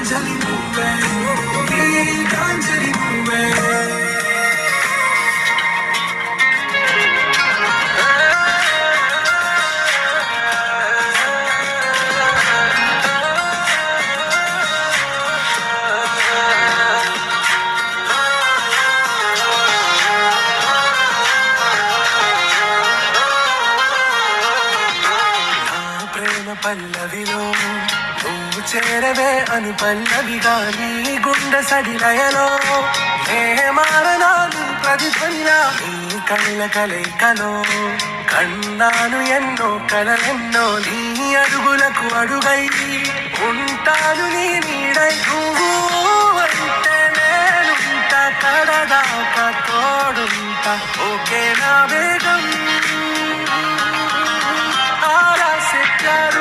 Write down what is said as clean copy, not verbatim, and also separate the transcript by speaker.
Speaker 1: గీతాంజలి నువ్వే గీతాంజలి నువ్వే పల్లవిలో నువ్వు చేరవే అను పల్లవిగా నీ గుండె సడిలయలో ఏ మారనాలు ప్రతిధ్వనిలా నీ కళ్ళ కలయికలో కన్నాను ఎన్నో కలలెన్నో నీ అడుగులకు అడుగై ఉంటాను నీ నీడై నువ్వు అంటే నేనుంట కడదాకా తోడుంట ఓకే నా వేగం ఆరా से प्यार